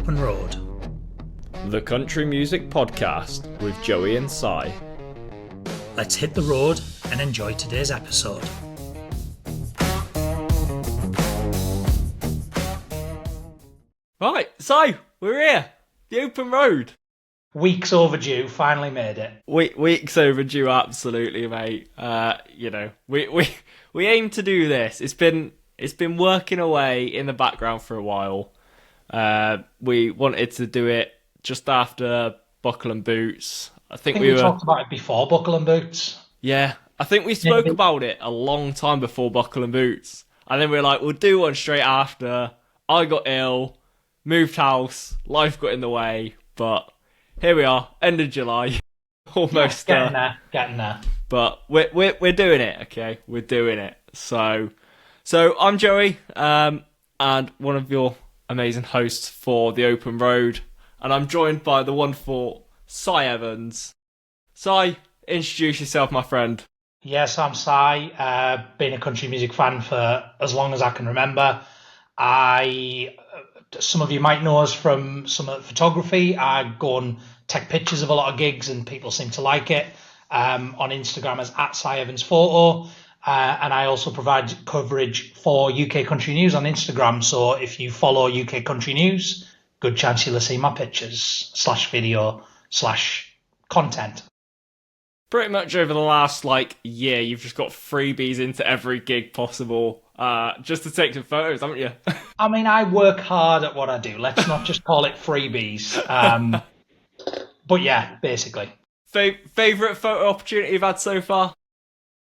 Open Road, the country music podcast with Joey and Si. Let's hit the road and enjoy today's episode. Right, so we're here, the Open Road. Weeks overdue, finally made it. Weeks overdue, absolutely, mate. We aim to do this. It's been working away in the background for a while. We wanted to do it just after Buckle and Boots. I think we talked about it before Buckle and Boots. Yeah, I think we spoke about it a long time before Buckle and Boots. And then we were like, we'll do one straight after. I got ill, moved house, life got in the way, but here we are, end of July. Almost getting there. But we're doing it, okay? We're doing it. So I'm Joey, and one of your amazing hosts for the Open Road, and I'm joined by the wonderful Si Evans. Si, introduce yourself, my friend. Yes, I'm Si. Been a country music fan for as long as I can remember. Some of you might know us from some of the photography. I go and take pictures of a lot of gigs and people seem to like it. On Instagram as @SiEvansPhoto. And I also provide coverage for UK Country News on Instagram. So if you follow UK Country News, good chance you'll see my pictures /video /content. Pretty much over the last year, you've just got freebies into every gig possible, just to take some photos, haven't you? I mean, I work hard at what I do. Let's not just call it freebies. But yeah, basically. Favourite photo opportunity you've had so far?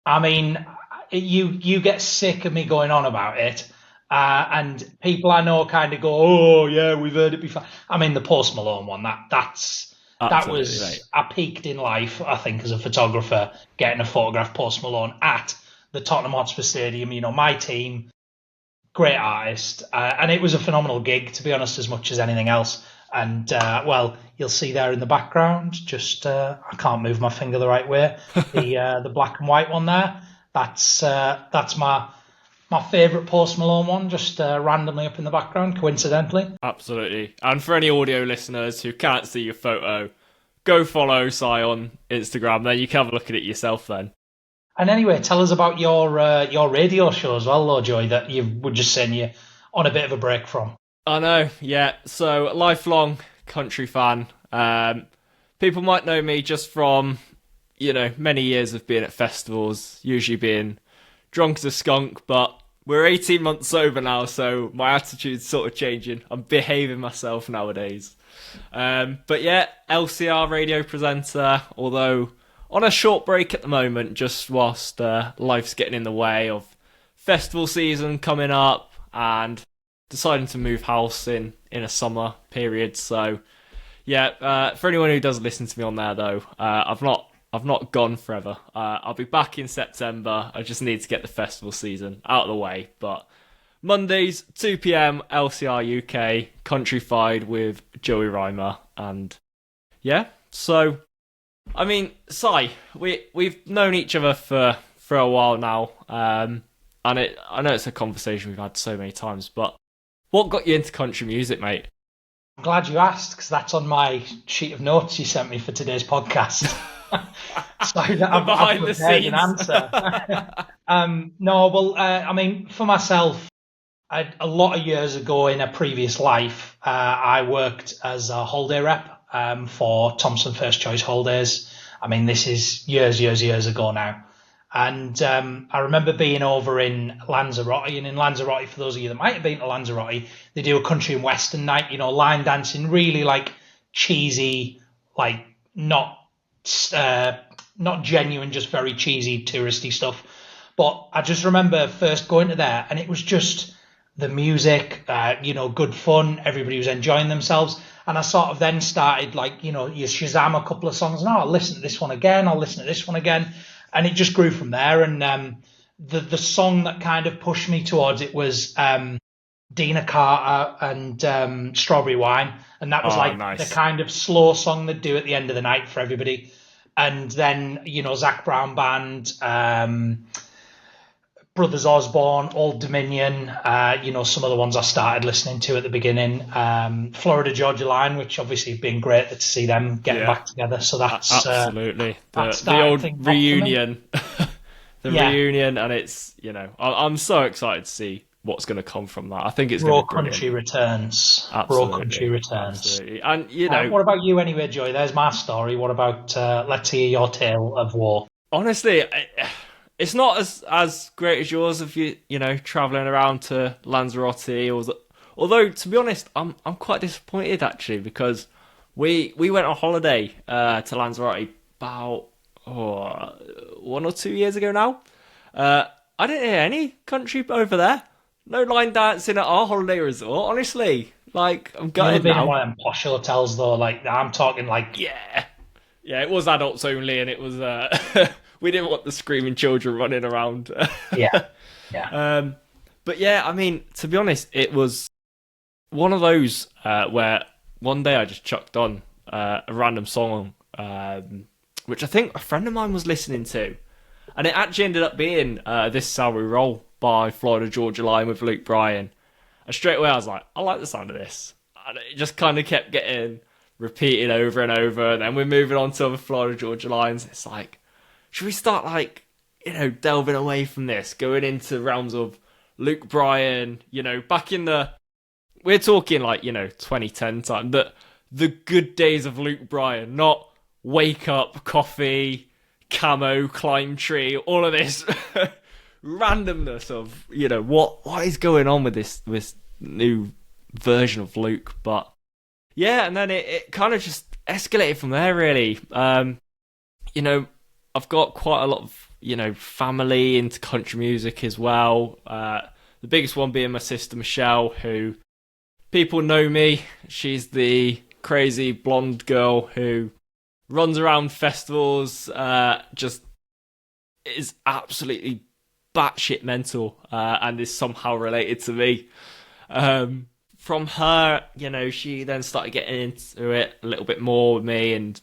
I mean, you get sick of me going on about it, and people I know kind of go, "Oh yeah, we've heard it before." I mean, the Post Malone one, that was right. I peaked in life, I think, as a photographer, getting a photograph Post Malone at the Tottenham Hotspur Stadium. You know, my team, great artist, and it was a phenomenal gig, to be honest, as much as anything else. And you'll see there in the background, just I can't move my finger the right way. The black and white one there. That's my favourite Post Malone one, just randomly up in the background, coincidentally. Absolutely. And for any audio listeners who can't see your photo, go follow Si on Instagram. Then you can have a look at it yourself. Then. And anyway, tell us about your radio show as well, though, Joey, that you were just saying you're on a bit of a break from. I know, yeah. So, lifelong country fan. People might know me just from, many years of being at festivals, usually being drunk as a skunk, but we're 18 months sober now, so my attitude's sort of changing. I'm behaving myself nowadays. But yeah, LCR radio presenter, although on a short break at the moment, just whilst life's getting in the way of festival season coming up and deciding to move house in a summer period. So yeah, for anyone who does listen to me on there though, I've not gone forever. I'll be back in September. I just need to get the festival season out of the way. But Mondays, 2 p.m, LCR UK, Countryfied with Joey Reimer. And yeah, so, I mean, Si, we've known each other for a while now. And I know it's a conversation we've had so many times, but what got you into country music, mate? I'm glad you asked, because that's on my sheet of notes you sent me for today's podcast. So I've prepared an answer. I mean, for myself, a lot of years ago in a previous life, I worked as a holiday rep for Thompson First Choice Holidays. I mean, this is years ago now. And I remember being over in Lanzarote, and in Lanzarote, for those of you that might have been to Lanzarote, they do a country and western night, line dancing, really cheesy, not genuine, just very cheesy touristy stuff. But I just remember first going to there, and it was just the music, good fun. Everybody was enjoying themselves. And I sort of then started you Shazam a couple of songs, and I'll listen to this one again. I'll listen to this one again. And it just grew from there. And the song that kind of pushed me towards it was Dina Carter and Strawberry Wine. And that was nice. The kind of slow song they'd do at the end of the night for everybody. And then, Zach Brown Band, Brothers Osborne, Old Dominion, some of the ones I started listening to at the beginning. Florida Georgia Line, which obviously have been great to see them getting back together. So that's absolutely the started old things off for me. reunion, reunion, and it's I'm so excited to see what's going to come from that. I think it's Raw going to be Country returns. Absolutely. Raw Country returns. Absolutely. And what about you anyway, Joy? There's my story. What about let's hear your tale of war? Honestly, it's not as great as yours if traveling around to Lanzarote although to be honest, I'm quite disappointed actually, because we went on holiday to Lanzarote about 1 or 2 years ago now. I didn't hear any country over there. No line dancing at our holiday resort, honestly. Like, I'm gutted now. You've been in one of them posh hotels though, like I'm talking like Yeah, it was adults only, and it was we didn't want the screaming children running around. yeah. But yeah, I mean, to be honest, it was one of those where one day I just chucked on a random song, which I think a friend of mine was listening to, and it actually ended up being This Salary Roll by Florida Georgia Line with Luke Bryan. And straight away I was like, I like the sound of this. And it just kind of kept getting repeated over and over. And then we're moving on to other Florida Georgia Lines. It's like, should we start delving away from this, going into realms of Luke Bryan, back in we're talking 2010 time, the good days of Luke Bryan, not Wake Up, Coffee, Camo, Climb Tree, all of this randomness of what is going on with this new version of Luke. But yeah, and then it kind of just escalated from there really. I've got quite a lot of family into country music as well, the biggest one being my sister Michelle, who people know me. She's the crazy blonde girl who runs around festivals, just is absolutely batshit mental, and is somehow related to me. From her, she then started getting into it a little bit more with me, and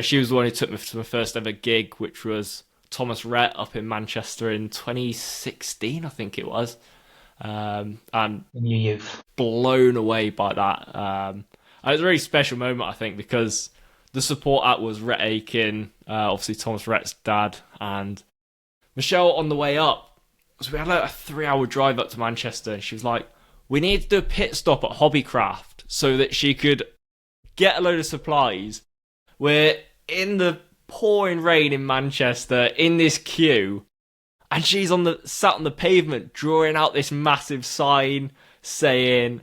she was the one who took me to my first ever gig, which was Thomas Rhett up in Manchester in 2016, I think it was. And in your youth, blown away by that. And it was a really special moment, I think, because the support act was Rhett Aiken, obviously Thomas Rhett's dad, and Michelle on the way up. So we had a 3-hour drive up to Manchester, and she was like, we need to do a pit stop at Hobbycraft so that she could get a load of supplies. We're in the pouring rain in Manchester in this queue, and she's sat on the pavement drawing out this massive sign saying,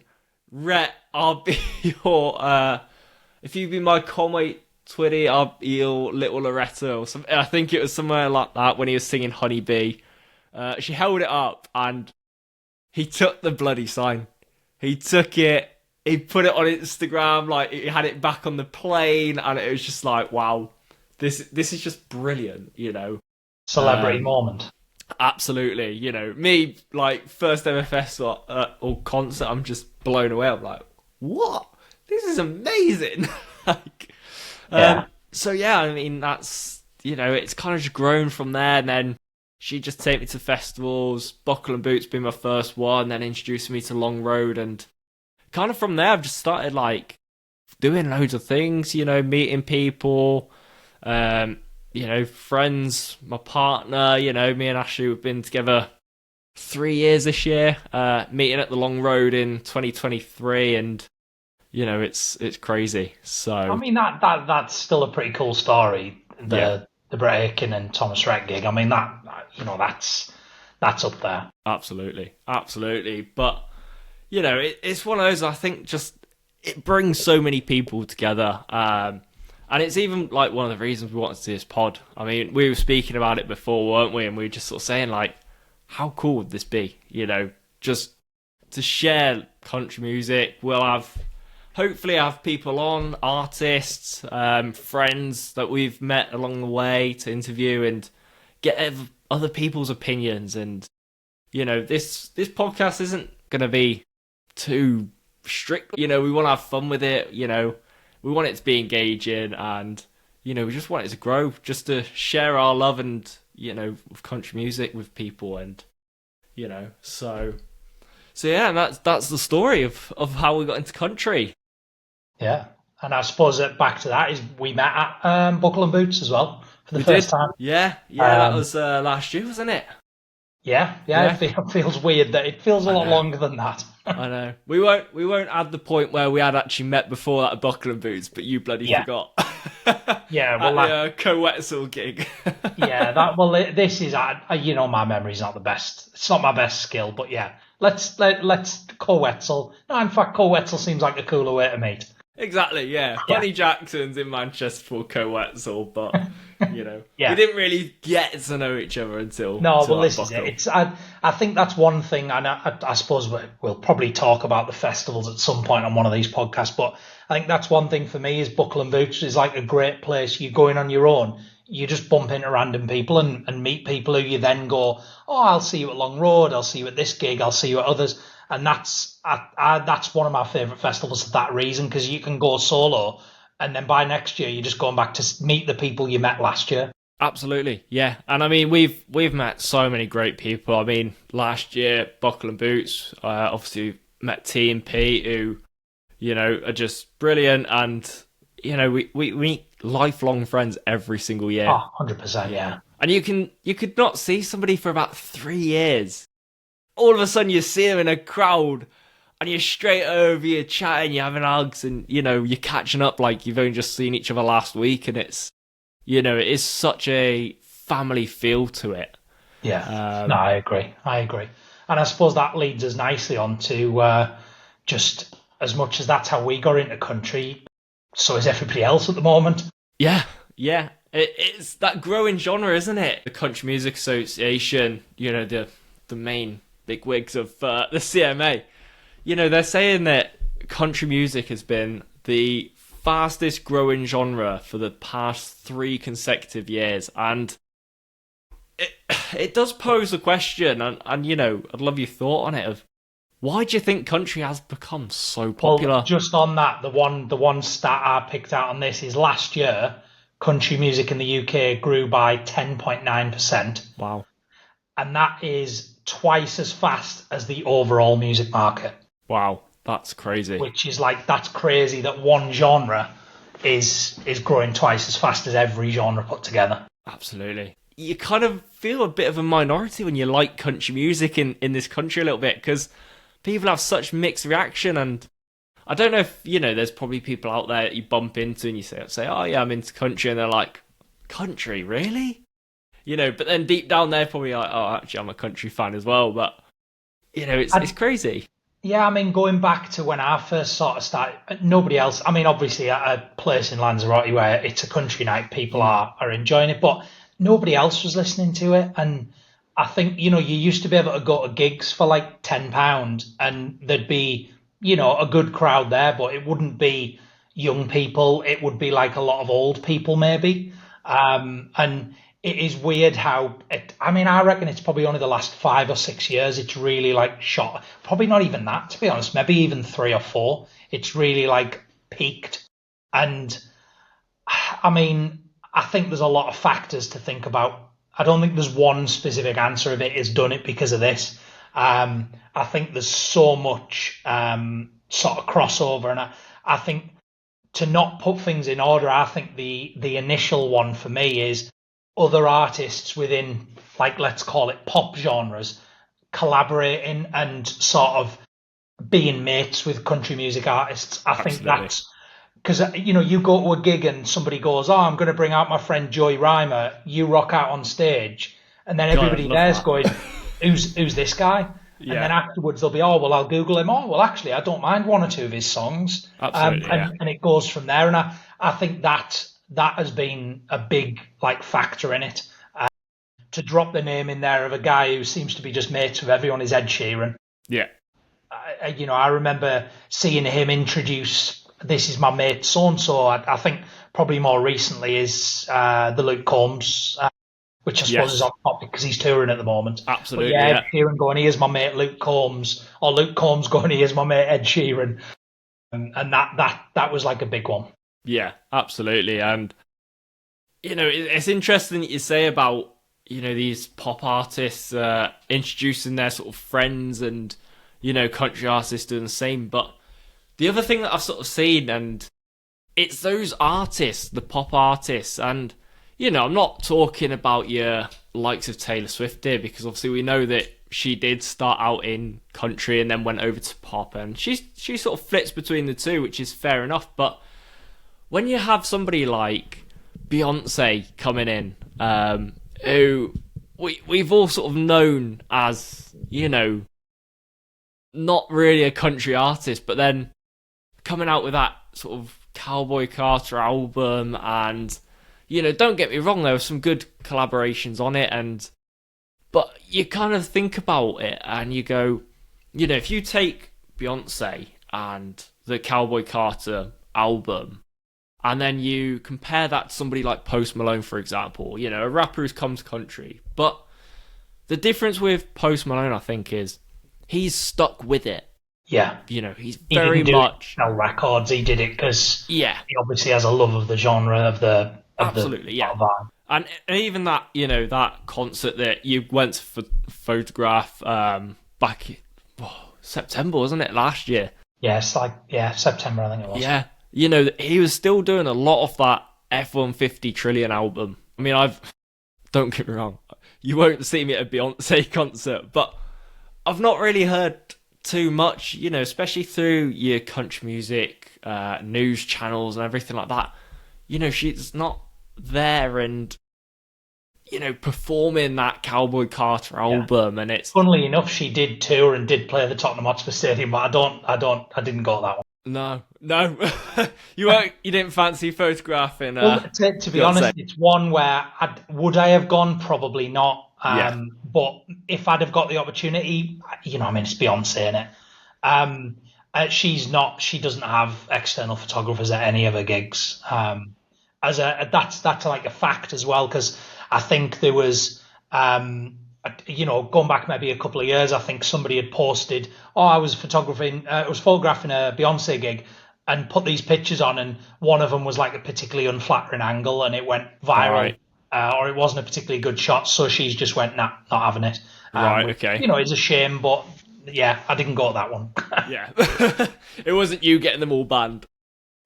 Rhett, I'll be your if you be my Conway Twitty, I'll be your little Loretta or something. I think it was somewhere like that when he was singing Honeybee. She held it up and he took the bloody sign. He took it, he put it on Instagram, like he had it back on the plane, and it was just like, wow, this is just brilliant, Celebrity moment. Absolutely, me, like, first ever festival or concert, I'm just blown away. I'm like, what? This is amazing. So yeah, I mean, that's, it's kind of just grown from there, and then she just take me to festivals, Buckle and Boots being my first one, then introducing me to Long Road, and kind of from there I've just started like doing loads of things, meeting people, friends, my partner, me and Ashley have been together 3 years this year, meeting at the Long Road in 2023, and it's crazy. So I mean that's still a pretty cool story. The Brett Aiken and Thomas Rhett gig. I mean that's up there. Absolutely. But it's one of those, I think, just it brings so many people together. And it's even like one of the reasons we wanted to do this pod. I mean, we were speaking about it before, weren't we? And we were just sort of saying like, how cool would this be? Just to share country music. We'll hopefully have people on, artists, friends that we've met along the way to interview and get other people's opinions. And this podcast isn't going to be too strict. We want to have fun with it. We want it to be engaging, and we just want it to grow, just to share our love and with country music with people. And So yeah, and that's the story of how we got into country. Yeah. And I suppose that back to that is we met at Buckle and Boots as well for the We first did. time. Yeah, that Um, was last year, wasn't it? yeah, Yeah. it feels weird that it feels a I lot know. longer than that. I know. We won't add the point where we had actually met before that at Buckle and Boots, but you bloody Yeah. forgot. Yeah, At well, the Co-Wetzel gig. this is my memory's not the best. It's not my best skill, but yeah, let's co-Wetzel. No, in fact, co-Wetzel seems like a cooler way to meet. Exactly, yeah. Yeah. Bunny Jackson's in Manchester for Co-Wetzel, but Yeah. we didn't really get to know each other until No, well, that this is Buckle. it. I think that's one thing, and I suppose we'll probably talk about the festivals at some point on one of these podcasts. But I think that's one thing for me is Buckle and Boots is like a great place. You go in on your own, you just bump into random people and meet people who you then go, oh, I'll see you at Long Road, I'll see you at this gig, I'll see you at others, and that's one of my favourite festivals for that reason because you can go solo, and then by next year you're just going back to meet the people you met last year. Absolutely, yeah. And I mean, we've met so many great people. I mean, last year, Buckle and Boots, obviously met T and P, who, are just brilliant. And, we meet lifelong friends every single year. Oh, 100%, yeah. And you could not see somebody for about 3 years. All of a sudden, you see them in a crowd, and you're straight over, you're chatting, you're having hugs, and, you're catching up like you've only just seen each other last week, and it is such a family feel to it. Yeah, no, I agree. And I suppose that leads us nicely on to just as much as that's how we got into country, so is everybody else at the moment. Yeah. It's that growing genre, isn't it? The Country Music Association, the main big wigs of the CMA, they're saying that country music has been the fastest growing genre for the past 3 consecutive years, and it does pose a question, and I'd love your thought on it of why do you think country has become so popular? Well, just on that, the one stat I picked out on this is last year country music in the UK grew by 10.9%. Wow. And that is twice as fast as the overall music market. Wow. That's crazy. Which is that's crazy that one genre is growing twice as fast as every genre put together. Absolutely. You kind of feel a bit of a minority when you like country music in this country a little bit because people have such mixed reaction, and I don't know if, there's probably people out there that you bump into and you say, oh yeah, I'm into country, and they're like, country, really? But then deep down they're probably like, oh, actually I'm a country fan as well, but it's crazy. Yeah, I mean, going back to when I first sort of started, nobody else, I mean, obviously at a place in Lanzarote where it's a country night, people are enjoying it, but nobody else was listening to it. And I think, you used to be able to go to gigs for like £10 and there'd be, a good crowd there, but it wouldn't be young people. It would be like a lot of old people maybe. And it is weird how I reckon it's probably only the last 5 or 6 years it's really shot. Probably not even that, to be honest. Maybe even 3 or 4. It's really peaked. And I mean, I think there's a lot of factors to think about. I don't think there's one specific answer of it is done it because of this. I think there's so much sort of crossover, and I think to not put things in order, I think the initial one for me is other artists within, let's call it pop genres, collaborating and sort of being mates with country music artists. I think that's because, you go to a gig and somebody goes, oh, I'm going to bring out my friend Joey Reimer. You rock out on stage. And then everybody there's going, who's this guy? Yeah. And then afterwards they'll be, oh, well, I'll Google him. Oh, well, actually, I don't mind 1 or 2 of his songs. Absolutely, and it goes from there. And I think that has been a big factor in it. To drop the name in there of a guy who seems to be just mates with everyone is Ed Sheeran. Yeah. I remember seeing him introduce, this is my mate so-and-so. I think probably more recently is the Luke Combs, which I suppose is on topic because he's touring at the moment. Absolutely, but Ed Sheeran going, here's my mate Luke Combs, or Luke Combs going, here's my mate Ed Sheeran. And that was a big one. Yeah, absolutely. And, it's interesting that you say about, these pop artists introducing their sort of friends, and country artists doing the same. But the other thing that I've sort of seen, and it's those artists, the pop artists, and I'm not talking about your likes of Taylor Swift here, because obviously we know that she did start out in country and then went over to pop, and she sort of flits between the two, which is fair enough. But when you have somebody like Beyoncé coming in, who we've all sort of known as, not really a country artist, but then coming out with that sort of Cowboy Carter album, and don't get me wrong, there were some good collaborations on it, but you kind of think about it and you go, if you take Beyonce and the Cowboy Carter album, and then you compare that to somebody like Post Malone, for example, a rapper who's come to country. But the difference with Post Malone, I think, is he's stuck with it. Yeah. He's very much... He didn't records, he did it because he Yeah. obviously has a love of the genre, of the... Absolutely, yeah. vibe. And even that, that concert that you went to photograph back September, wasn't it, last year? Yeah, it's September, I think it was. Yeah. He was still doing a lot of that F-150 Trillion album. I mean, don't get me wrong, you won't see me at a Beyonce concert, but I've not really heard too much, especially through your country music, news channels and everything like that. She's not there and, performing that Cowboy Carter album, and it's... Funnily enough, she did tour and did play the Tottenham Hotspur Stadium, but I didn't go to that one. No. You didn't fancy photographing. Well, to be honest, it's one where would I have gone? Probably not. But if I'd have got the opportunity, it's Beyonce, innit? She doesn't have external photographers at any of her gigs. That's like a fact as well, because I think there was, going back maybe a couple of years, I think somebody had posted, I was photographing a Beyonce gig and put these pictures on, and one of them was like a particularly unflattering angle and it went viral, or it wasn't a particularly good shot, so she's just went, nah, not having it. Okay. It's a shame, but yeah, I didn't go to that one. Yeah. It wasn't you getting them all banned.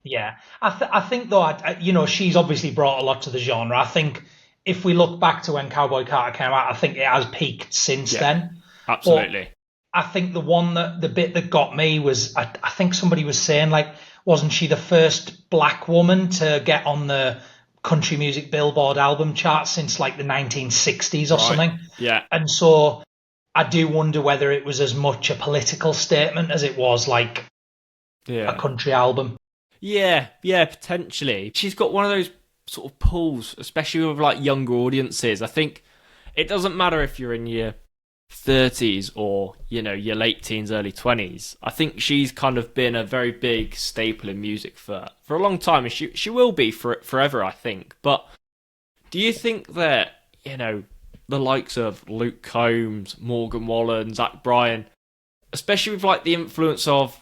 Yeah. I think though, she's obviously brought a lot to the genre. I think if we look back to when Cowboy Carter came out, I think it has peaked since then. Absolutely. But I think the bit that got me was, I think somebody was saying, like, wasn't she the first black woman to get on the country music Billboard album chart since like the 1960s or something? Yeah. And so I do wonder whether it was as much a political statement as it was like a country album. Yeah, potentially. She's got one of those sort of pulls, especially with like younger audiences. I think it doesn't matter if you're in your 30s or your late teens, early 20s. I think she's kind of been a very big staple in music for a long time, and she will be forever, I think. But do you think that the likes of Luke Combs, Morgan Wallen, Zach Bryan, especially with like the influence of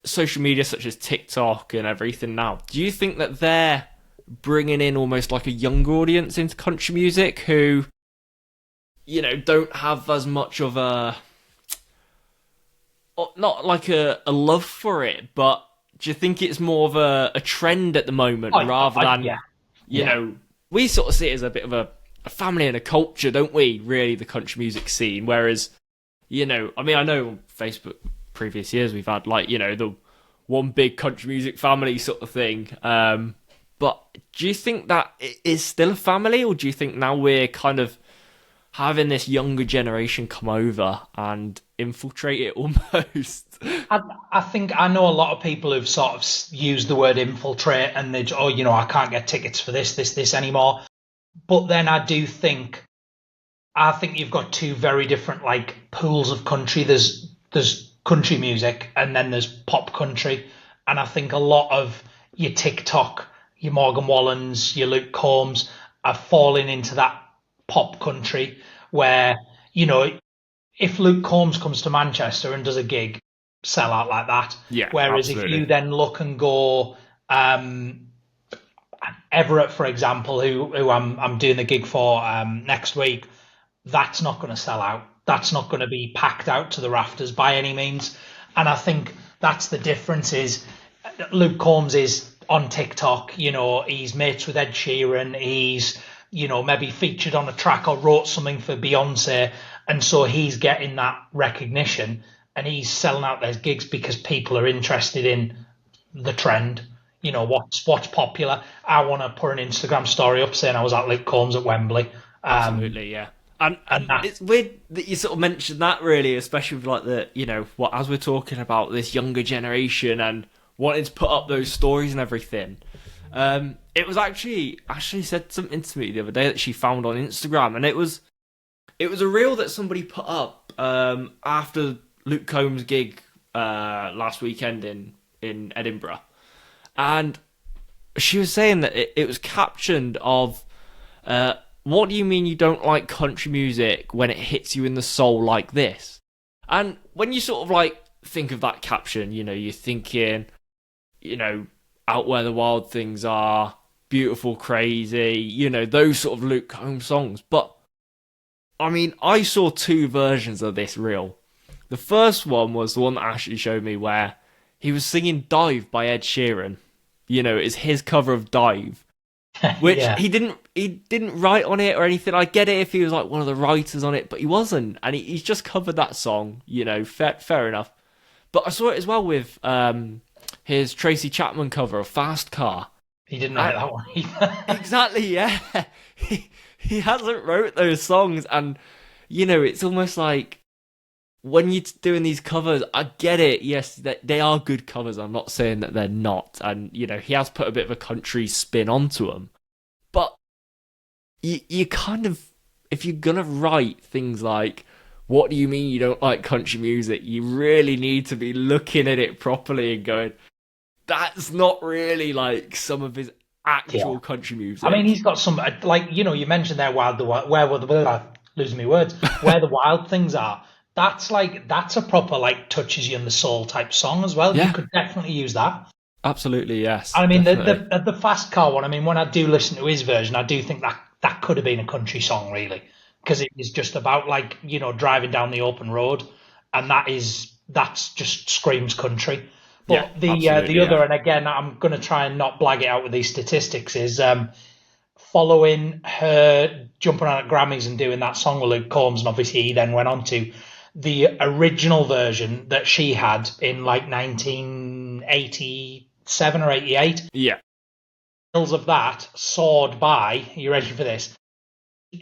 social media such as TikTok and everything now, do you think that they're bringing in almost like a younger audience into country music who don't have as much of a, not like a love for it, but do you think it's more of a trend at the moment rather than we sort of see it as a bit of a family and a culture, don't we, really, the country music scene? Whereas I know on Facebook previous years we've had like the one big country music family sort of thing, but do you think that it is still a family, or do you think now we're kind of having this younger generation come over and infiltrate it almost? I think I know a lot of people who've sort of used the word infiltrate, and they I can't get tickets for this anymore. But then I think you've got two very different like pools of country. There's country music and then there's pop country, and I think a lot of your TikTok, your Morgan Wallens, your Luke Combs are falling into that pop country where if Luke Combs comes to Manchester and does a gig, sell out like that. Yeah. Whereas absolutely. if you then look and go, Everett, for example, who I'm doing the gig for next week, that's not going to sell out. That's not going to be packed out to the rafters by any means. And I think that's the difference is Luke Combs is on TikTok, he's mates with Ed Sheeran, he's, maybe featured on a track or wrote something for Beyonce. And so he's getting that recognition and he's selling out those gigs because people are interested in the trend. What's popular. I want to put an Instagram story up saying I was at Luke Combs at Wembley. Absolutely, yeah. And it's weird that you sort of mentioned that, really, especially with like as we're talking about this younger generation and wanting to put up those stories and everything. It was actually said something to me the other day that she found on Instagram, and it was a reel that somebody put up after Luke Combs' gig last weekend in Edinburgh, and she was saying that it was captioned of. What do you mean you don't like country music when it hits you in the soul like this? And when you sort of like think of that caption, you're thinking, Out Where the Wild Things Are, Beautiful Crazy, those sort of Luke Combs songs. But, I mean, I saw two versions of this reel. The first one was the one that Ashley showed me where he was singing Dive by Ed Sheeran. It's his cover of Dive. Which yeah. he didn't write on it or anything. I get it if he was like one of the writers on it, but he wasn't, and he's just covered that song. Fair enough. But I saw it as well with his Tracy Chapman cover of Fast Car. He didn't write that one either. Exactly, yeah. He hasn't wrote those songs, and it's almost like when you're doing these covers, I get it. Yes, they are good covers. I'm not saying that they're not. And, he has put a bit of a country spin onto them. But you kind of, if you're going to write things like, what do you mean you don't like country music? You really need to be looking at it properly and going, that's not really like some of his actual country music. I mean, he's got some, like, you mentioned there, where losing my words, Where the Wild Things Are. That's a proper like touches you in the soul type song as well. Yeah. You could definitely use that. Absolutely, yes. I mean, the Fast Car one. I mean, when I do listen to his version, I do think that could have been a country song, really, because it is just about like driving down the open road, and that's just screams country. But the other, and again, I'm going to try and not blag it out with these statistics, is following her jumping on at Grammys and doing that song with Luke Combs, and obviously he then went on to the original version that she had in like 1987 or 88. Yeah. Sales of that soared by, you ready for this?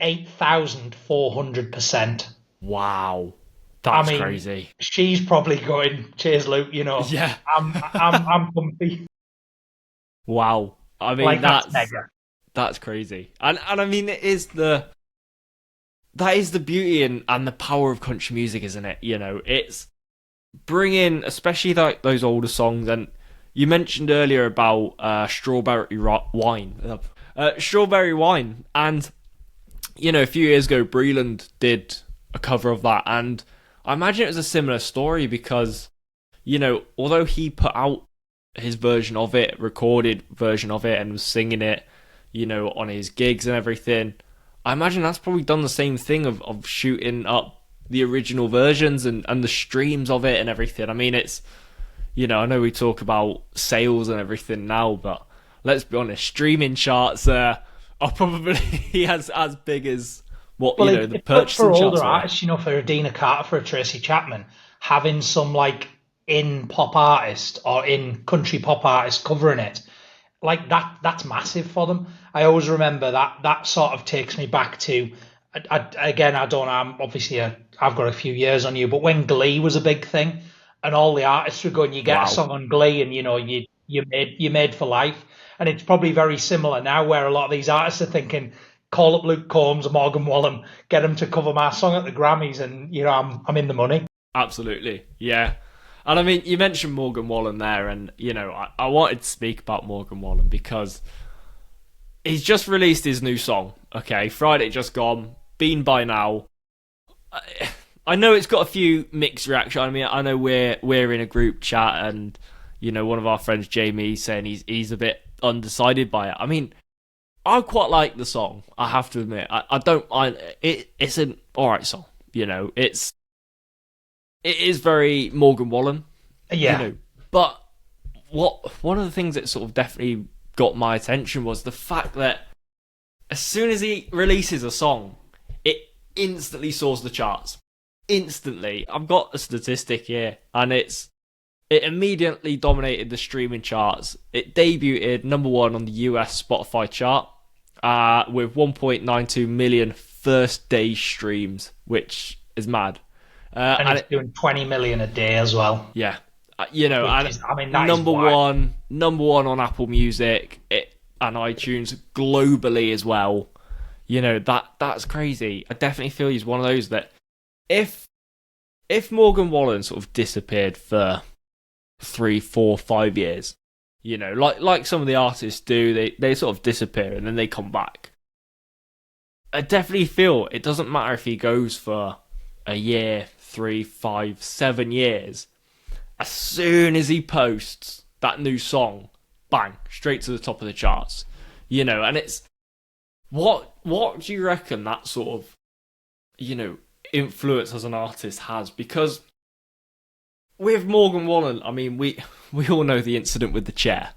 8,400%. Wow. That's crazy. She's probably going, cheers, Luke, Yeah. I'm comfy. Wow. I mean, like, that's mega. That's crazy. And I mean, that is the beauty and the power of country music, isn't it? It's bringing, especially like those older songs. And you mentioned earlier about Strawberry Wine. Strawberry Wine. And, a few years ago, Breland did a cover of that. And I imagine it was a similar story because, although he put out his version of it, recorded version of it, and was singing it, on his gigs and everything, I imagine that's probably done the same thing of shooting up the original versions and the streams of it and everything. I mean, it's, I know we talk about sales and everything now, but let's be honest, streaming charts are probably as big as what, the purchasing charts. For older artists, for Adina Carter, for a Tracy Chapman, having some like in pop artist or in country pop artist covering it, like that's massive for them. I always remember that sort of takes me back to, I've got a few years on you, but when Glee was a big thing and all the artists were going, you get a song on Glee and you're made for life. And it's probably very similar now where a lot of these artists are thinking, call up Luke Combs or Morgan Wallen, get them to cover my song at the Grammys, and I'm in the money. Absolutely, yeah. And I mean, you mentioned Morgan Wallen there, and I wanted to speak about Morgan Wallen because he's just released his new song. Okay, Friday just gone, been by now. I know it's got a few mixed reactions. I mean, I know we're in a group chat, and one of our friends, Jamie, saying he's a bit undecided by it. I mean, I quite like the song. I have to admit, I don't. It's an all right song. It is very Morgan Wallen. You Yeah, know, but one of the things that sort of definitely got my attention was the fact that as soon as he releases a song, it instantly soars the charts. Instantly. I've got a statistic here, and it immediately dominated the streaming charts. It debuted number one on the US Spotify chart with 1.92 million first day streams, which is mad. and And it's doing 20 million a day as well. yeah, Which and is, I mean, that is number one on Apple Music and iTunes globally as well. That's crazy. I definitely feel he's one of those that if Morgan Wallen sort of disappeared for 3, 4, 5 years, like some of the artists do, they sort of disappear and then they come back. I definitely feel it doesn't matter if he goes for a year, 3, 5, 7 years. As soon as he posts that new song, bang, straight to the top of the charts. And it's what do you reckon that sort of influence as an artist has? Because with Morgan Wallen, I mean, we all know the incident with the chair,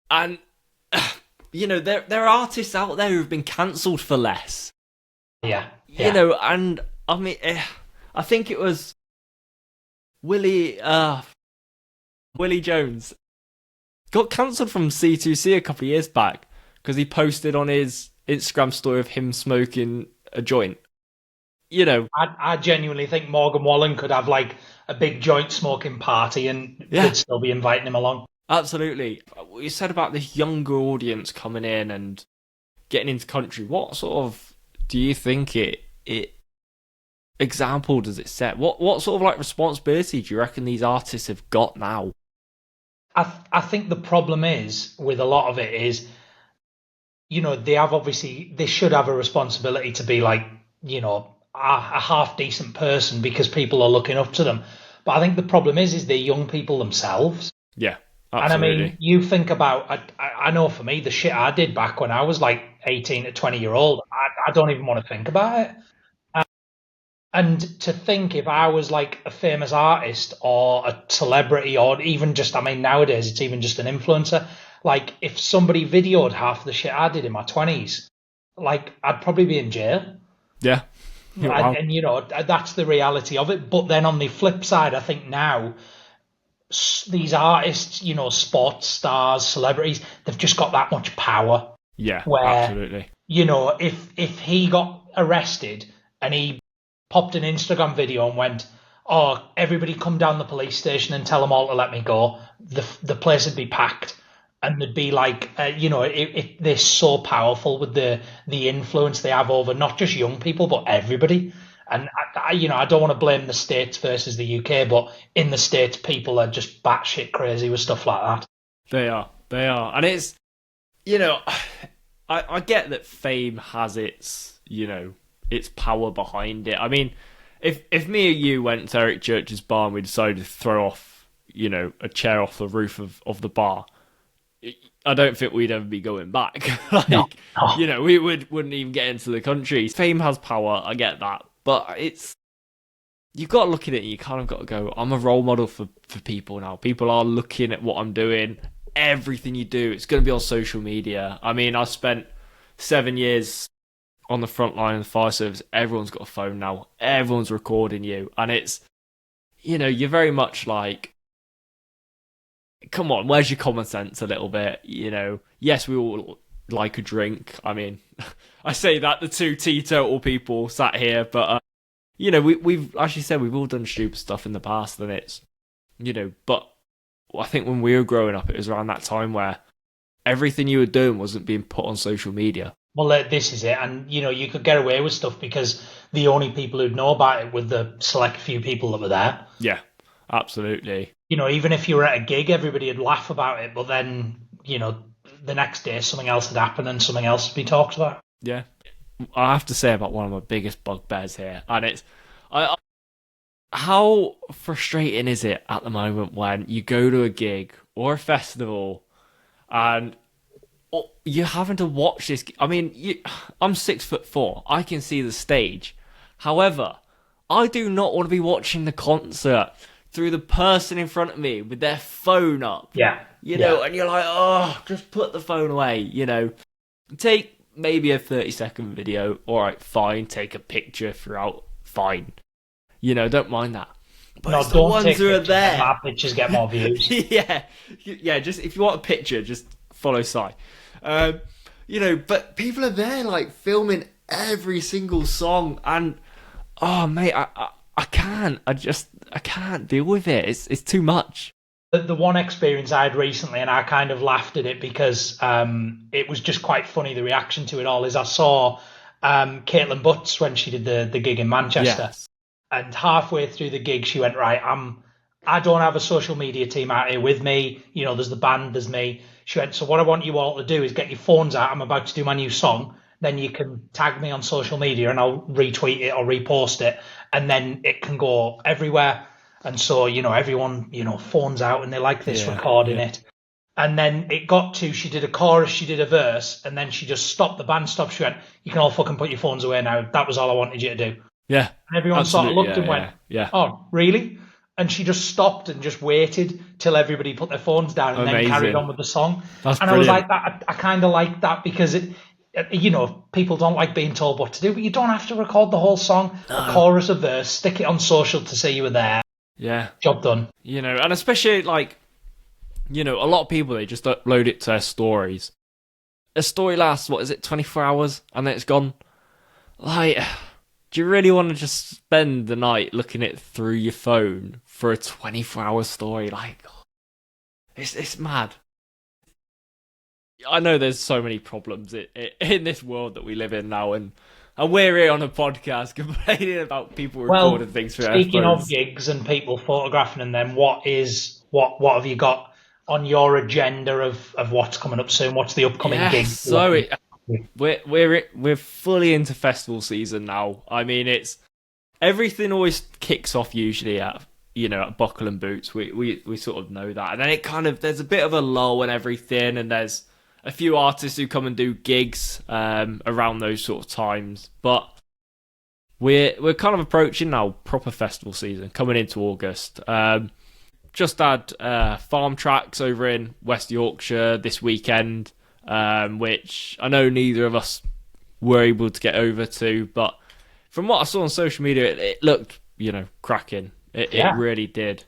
and there are artists out there who've been cancelled for less. Yeah. And I mean, I think it was Willie Jones got cancelled from C2C a couple of years back because he posted on his Instagram story of him smoking a joint. I genuinely think Morgan Wallen could have like a big joint smoking party and they'd still be inviting him along. Absolutely. What you said about this younger audience coming in and getting into country, what sort of do you think it example does it set? What sort of like responsibility do you reckon these artists have got now? I think the problem is with a lot of it is, they should have a responsibility to be like, a half decent person because people are looking up to them. But I think the problem is they're young people themselves. Yeah, absolutely. And I mean, you think about, I know for me, the shit I did back when I was like 18 to 20-year-old, I don't even want to think about it. And to think if I was like a famous artist or a celebrity or even just, I mean, nowadays it's even just an influencer. Like if somebody videoed half the shit I did in my 20s, like I'd probably be in jail. Yeah. Wow. And that's the reality of it. But then on the flip side, I think now these artists, sports stars, celebrities, they've just got that much power. Yeah, where, absolutely. If he got arrested and he popped an Instagram video and went, "Oh, everybody come down the police station and tell them all to let me go," the place would be packed. And they'd be like, they're so powerful with the influence they have over not just young people, but everybody. And, I don't want to blame the States versus the UK, but in the States, people are just batshit crazy with stuff like that. They are. And it's, I get that fame has its power behind it. I mean, if me or you went to Eric Church's bar and we decided to throw off, a chair off the roof of the bar, I don't think we'd ever be going back. No. We wouldn't even get into the country. Fame has power, I get that. But you've got to look at it and you kind of got to go, I'm a role model for people now. People are looking at what I'm doing. Everything you do, it's going to be on social media. I mean, I spent 7 years on the front line of the fire service. Everyone's got a phone now. Everyone's recording you. And it's, you're very much like, come on, where's your common sense a little bit? Yes, we all like a drink. I mean, I say that the two teetotal people sat here, but we've actually said we've all done stupid stuff in the past, and it's but I think when we were growing up, it was around that time where everything you were doing wasn't being put on social media. Well, this is it, and you could get away with stuff because the only people who'd know about it were the select few people that were there. Yeah, absolutely. Even if you were at a gig, everybody would laugh about it, but then the next day something else had happened and something else would be talked about. Yeah, I have to say about one of my biggest bugbears here, and it's how frustrating is it at the moment when you go to a gig or a festival and you're having to watch this. I mean, I'm 6'4". I can see the stage. However, I do not want to be watching the concert through the person in front of me with their phone up. Yeah. You know, and you're like, oh, just put the phone away. You know, take maybe a 30-second video. All right, fine. Take a picture throughout. Fine. You know, don't mind that. But it's the ones who are there. My pictures get more views. yeah. Just if you want a picture, just follow Sai. You know, but people are there like filming every single song, and oh mate, I can't. I can't deal with it. It's too much. The one experience I had recently, and I kind of laughed at it because it was just quite funny, the reaction to it all, is I saw Caitlin Butts when she did the gig in Manchester. Yes. And halfway through the gig, she went, right, I don't have a social media team out here with me. You know, there's the band, there's me. She went, so what I want you all to do is get your phones out. I'm about to do my new song. Then you can tag me on social media and I'll retweet it or repost it. And then it can go everywhere. And so, you know, everyone, you know, phones out and they like this recording it. And then it got to, she did a chorus, she did a verse, and then she just stopped, the band stopped. She went, you can all fucking put your phones away now. That was all I wanted you to do. Yeah. And everyone sort of looked and went, oh, really? And she just stopped and just waited till everybody put their phones down and then carried on with the song. That's and brilliant. I was like, that. I kind of like that because it, you know, people don't like being told what to do, but you don't have to record the whole song, a chorus, a verse, stick it on social to say you were there. Yeah. Job done. You know, and especially like, you know, a lot of people, they just upload it to their stories. A story lasts, 24 hours and then it's gone. Like, do you really want to just spend the night looking at it through your phone for a 24-hour story? Like, it's mad. I know there's so many problems in this world that we live in now, and we're here on a podcast complaining about people recording things for their phones. Speaking of gigs and people photographing and them, what have you got on your agenda of what's coming up soon? What's the upcoming gig? So we're fully into festival season now. I mean, it's everything always kicks off usually at Buckle and Boots. We sort of know that, and then there's a bit of a lull and everything, and there's a few artists who come and do gigs around those sort of times. But we're kind of approaching now proper festival season, coming into August. Just had Farm Tracks over in West Yorkshire this weekend, which I know neither of us were able to get over to, but from what I saw on social media, it looked, cracking. It really did.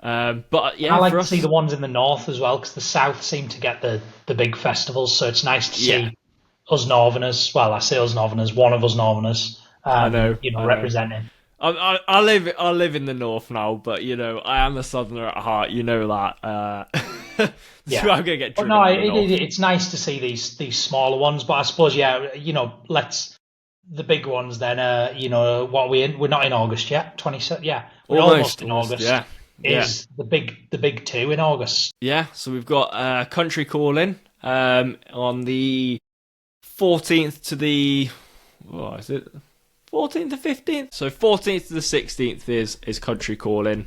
But yeah, I like to see the ones in the north as well, because the south seem to get the big festivals, so it's nice to see us northerners. Well, I say us northerners, one of us northerners. I know, representing. I live in the north now, but I am a southerner at heart. You know that. So I'm gonna get. But no, it's nice to see these smaller ones, but I suppose let's the big ones then. What are we in? We're not in August yet. 27. Yeah, we're almost in August. Yeah. Is the big two in August? Yeah, so we've got Country Calling on the 14th to the 14th to 15th. So 14th to the 16th is Country Calling.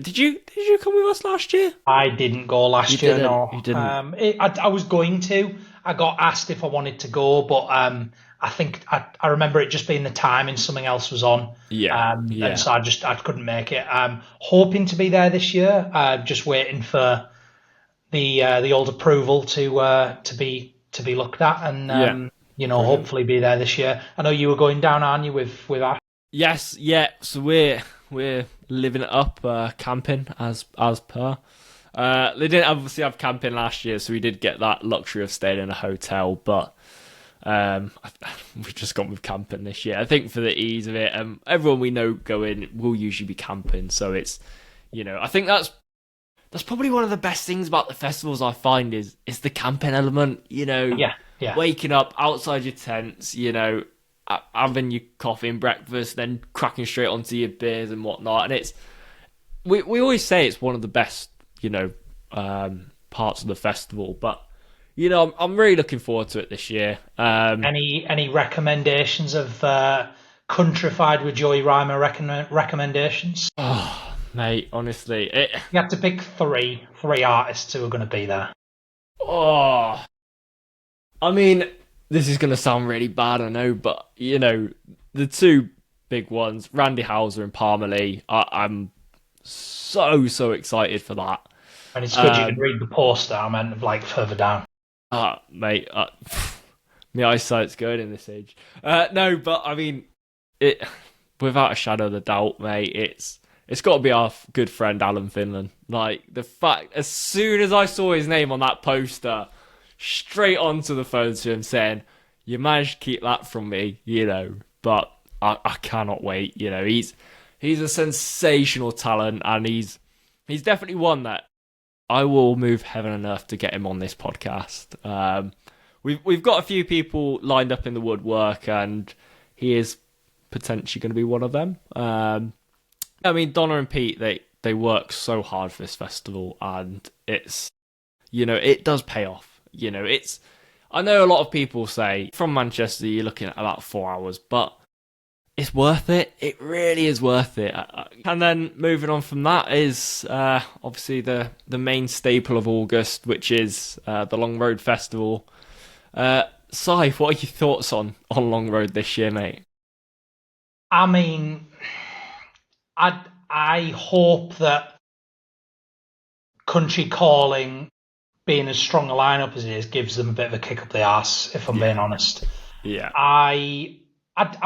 Did you come with us last year? I didn't go last year. Didn't. No, you didn't. I was going to. I got asked if I wanted to go, but I think I remember it just being the timing, something else was on. And so I couldn't make it. Hoping to be there this year. Just waiting for the old approval to be looked at, and hopefully be there this year. I know you were going down, aren't you, with Ash? Yes, yeah. So we're living it up, camping as per. They didn't obviously have camping last year, so we did get that luxury of staying in a hotel, but we've just gone with camping this year. I think for the ease of it, everyone we know going will usually be camping, so it's I think that's probably one of the best things about the festivals I find is the camping element. Waking up outside your tents, having your coffee and breakfast, then cracking straight onto your beers and whatnot, and it's we always say it's one of the best parts of the festival, but I'm really looking forward to it this year. Any recommendations of Countrified with Joey Reimer recommendations? Oh, Mate, honestly, You have to pick three artists who are going to be there. oh, I mean, this is gonna sound really bad, I know, but the two big ones, Randy Houser and Palmer Lee, I'm so excited for that. And it's good you can read the poster. I meant like further down. Mate, my eyesight's good in this age. No, but I mean, it without a shadow of a doubt, mate. It's got to be our good friend Alan Finlan. Like the fact, as soon as I saw his name on that poster, straight onto the phone to him saying, "You managed to keep that from me," But I cannot wait. He's a sensational talent, and he's definitely one that I will move heaven and earth to get him on this podcast. We've got a few people lined up in the woodwork, and he is potentially going to be one of them. I mean, Donna and Pete, they work so hard for this festival, and it's it does pay off. I know a lot of people say from Manchester you're looking at about 4 hours, but it's worth it. It really is worth it. And then moving on from that is obviously the main staple of August, which is the Long Road Festival. Si, what are your thoughts on Long Road this year, mate? I mean, I hope that Country Calling, being as strong a lineup as it is, gives them a bit of a kick up the arse, if I'm being honest. Yeah. I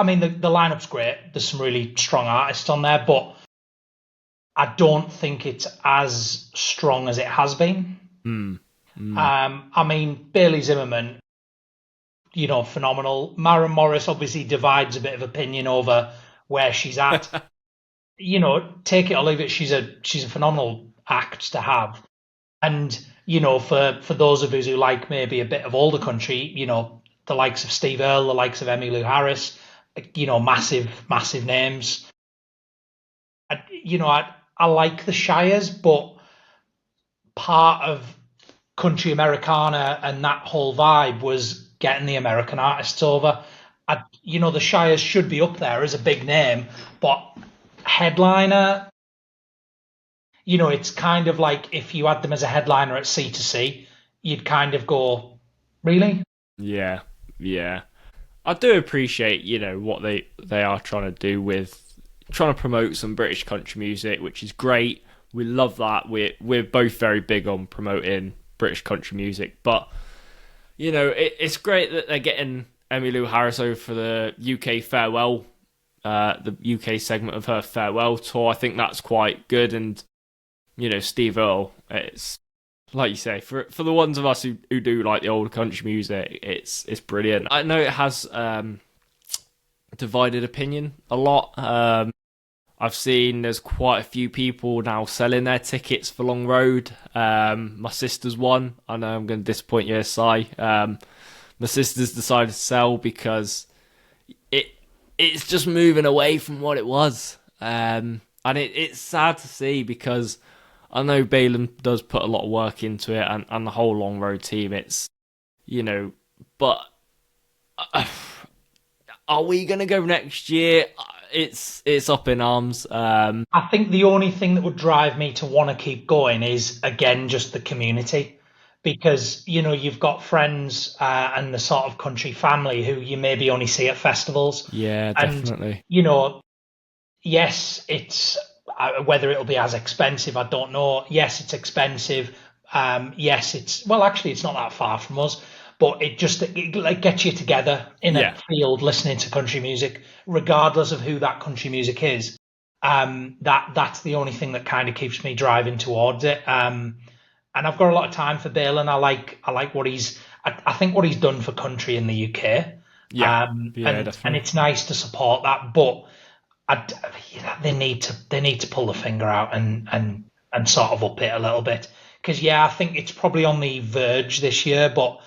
mean, the lineup's great. There's some really strong artists on there, but I don't think it's as strong as it has been. I mean, Bailey Zimmerman, phenomenal. Maren Morris obviously divides a bit of opinion over where she's at. Take it or leave it. She's a phenomenal act to have. And, for those of us who like maybe a bit of older country, the likes of Steve Earle, the likes of Emmylou Harris, massive names. I like the Shires, but part of country Americana and that whole vibe was getting the American artists over. The Shires should be up there as a big name, but headliner, it's kind of like if you had them as a headliner at C2C, you'd kind of go, really? Yeah. I do appreciate, what they are trying to do with trying to promote some British country music, which is great. We love that. We're both very big on promoting British country music, but it's great that they're getting Emmylou Harris over for the UK farewell, the UK segment of her farewell tour. I think that's quite good, and Steve Earle, it's like you say, for the ones of us who do like the old country music, it's brilliant. I know it has divided opinion a lot. I've seen there's quite a few people now selling their tickets for Long Road. My sister's one. I know I'm going to disappoint you, Si. My sister's decided to sell because it's just moving away from what it was. And it's sad to see because I know Balaam does put a lot of work into it and the whole Long Road team. It's, but are we going to go next year? It's up in arms. I think the only thing that would drive me to want to keep going is, again, just the community. Because, you've got friends and the sort of country family who you maybe only see at festivals. Yeah, definitely. And, yes, it's whether it'll be as expensive, I don't know. Yes, it's expensive. Yes, it's not that far from us. But it gets you together in a field listening to country music, regardless of who that country music is. That's the only thing that kind of keeps me driving towards it. And I've got a lot of time for Bale, and I like what I think what he's done for country in the UK. And it's nice to support that, but they need to pull the finger out and sort of up it a little bit, because I think it's probably on the verge this year, but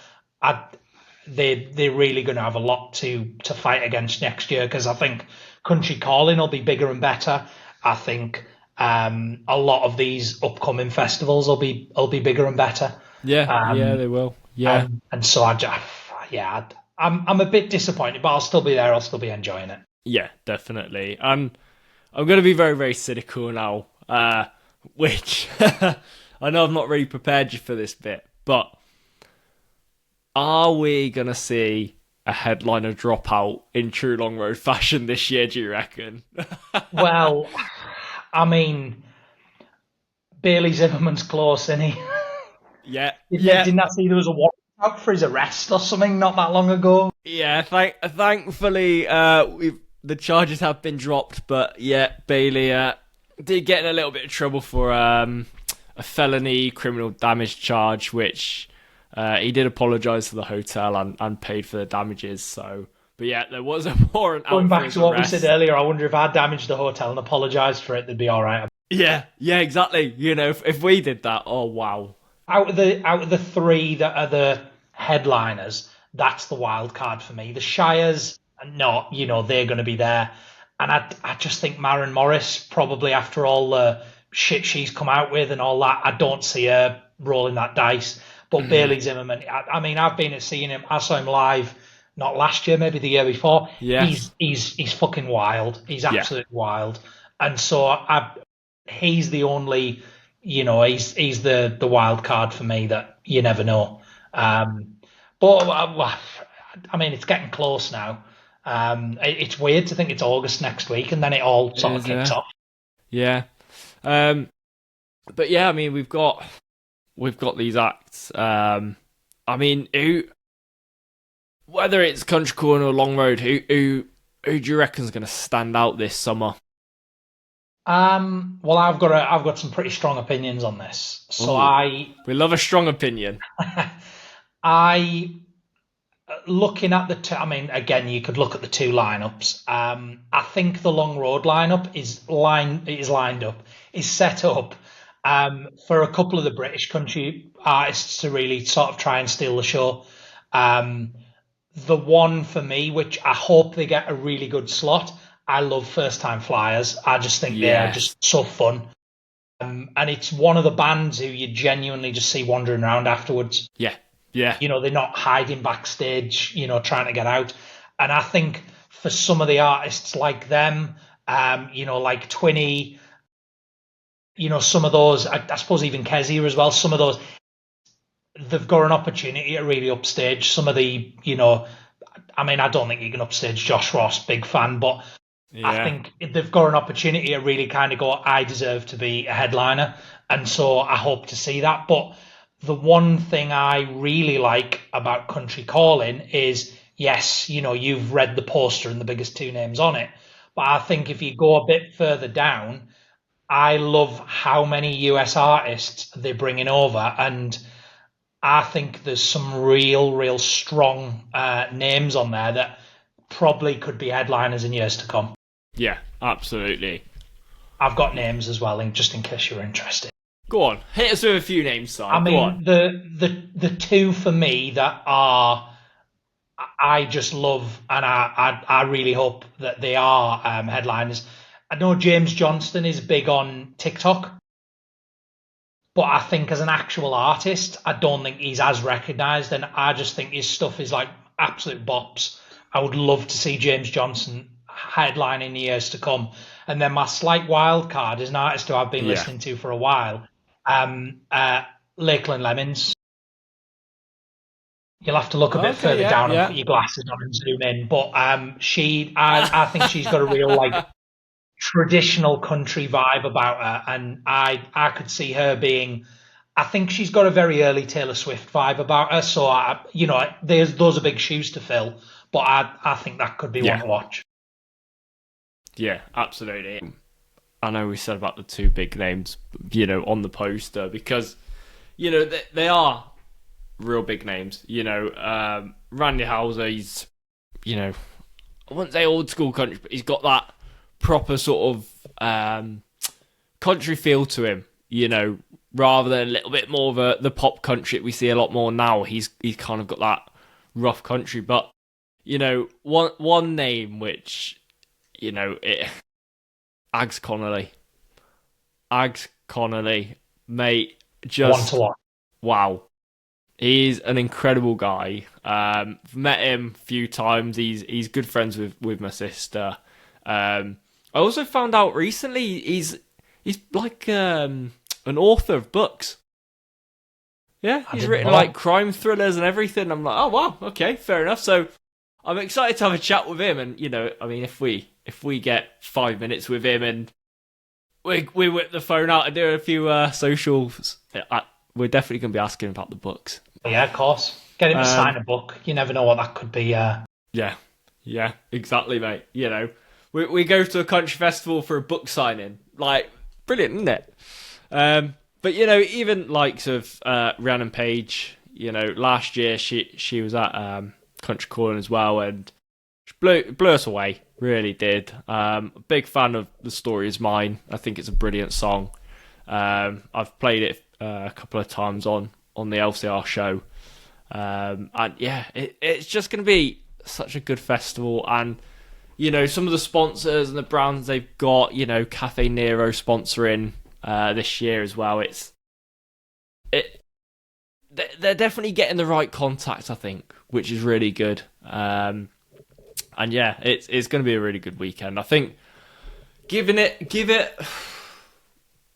they're really going to have a lot to fight against next year, because I think Country Calling will be bigger and better. I think a lot of these upcoming festivals will be bigger and better. Yeah, they will. Yeah, and so I'm a bit disappointed, but I'll still be there. I'll still be enjoying it. Yeah, definitely. I'm going to be very, very cynical now. which I know I've not really prepared you for this bit, but are we going to see a headliner drop out in true Long Road fashion this year, do you reckon? Well, I mean, Bailey Zimmerman's close, isn't he? Yeah, Didn't I see there was a warrant out for his arrest or something not that long ago? Yeah, thankfully, the charges have been dropped, but yeah, Bailey did get in a little bit of trouble for a felony criminal damage charge, which he did apologise to the hotel and paid for the damages. So, but yeah, there was a warrant out. Going for back his to what arrest. we said earlier, I wonder if I damaged the hotel and apologised for it, they'd be all right. Yeah, exactly. You know, if we did that, oh wow. Out of the three that are the headliners, that's the wild card for me. The Shires, no, they're going to be there, and I just think Maren Morris, probably after all the shit she's come out with and all that, I don't see her rolling that dice. But Bailey Zimmerman, I mean, I've been at seeing him. I saw him live, not last year, maybe the year before. Yes. He's fucking wild. He's absolutely wild, and so he's the only. He's the wild card for me that you never know. But I mean, it's getting close now. It's weird to think it's August next week, and then it all sort of kicks off. Yeah. But yeah, I mean, we've got these acts. I mean, whether it's Country Corner or Long Road, who do you reckon is going to stand out this summer? Well, I've got some pretty strong opinions on this. So we love a strong opinion. Looking at the two, I mean, again, you could look at the two lineups. I think the Long Road lineup is set up for a couple of the British country artists to really sort of try and steal the show. The one for me, which I hope they get a really good slot. I love First Time Flyers. I just think they're just so fun. And it's one of the bands who you genuinely just see wandering around afterwards. Yeah. They're not hiding backstage, trying to get out. And I think for some of the artists like them, like Twinny, some of those, I suppose even Kezia as well, some of those, they've got an opportunity to really upstage some of the, I mean, I don't think you can upstage Josh Ross, big fan, but I think they've got an opportunity to really kind of go, I deserve to be a headliner. And so I hope to see that. But the one thing I really like about Country Calling is, yes, you've read the poster and the biggest two names on it. But I think if you go a bit further down, I love how many US artists they're bringing over. And I think there's some real strong names on there that probably could be headliners in years to come. Yeah, absolutely. I've got names as well, just in case you're interested. Go on, hit us with a few names, Si. I mean, the two for me that I just love, and I really hope that they are headliners. I know James Johnston is big on TikTok, but I think as an actual artist, I don't think he's as recognised, and I just think his stuff is like absolute bops. I would love to see James Johnston headline in the years to come. And then my slight wild card is an artist who I've been listening to for a while, Lakeland Lemons. You'll have to look a bit further down and put your glasses on and zoom in. But I think she's got a real like traditional country vibe about her, and I could see her being. I think she's got a very early Taylor Swift vibe about her. So those are big shoes to fill. But I think that could be one to watch. Yeah, absolutely. I know we said about the two big names, on the poster because, they are real big names. Randy Houser, he's, I wouldn't say old school country, but he's got that proper sort of country feel to him, rather than a little bit more of the pop country that we see a lot more now. He's kind of got that rough country, but, one name which... Ags Connolly, mate, just wow. He's an incredible guy. Met him a few times. He's good friends with my sister. I also found out recently he's like an author of books. Yeah, he's written know. like crime thrillers and everything. I'm like, oh wow, okay, fair enough. So I'm excited to have a chat with him, and I mean, if we get 5 minutes with him and we whip the phone out and do a few socials, we're definitely going to be asking about the books. Yeah, of course. Get him to sign a book. You never know what that could be. Yeah, exactly, mate. We go to a country festival for a book signing. Like, brilliant, isn't it? But even likes of Rhiannon Page. Last year she was at Country Calling as well, and she blew us away. Really did. Big fan of The Story Is Mine. I think it's a brilliant song. I've played it a couple of times on the LCR show, and yeah, it's just going to be such a good festival. And some of the sponsors and the brands they've got. Cafe Nero sponsoring this year as well. They're definitely getting the right contacts, I think, which is really good. And yeah, it's going to be a really good weekend. I think give it,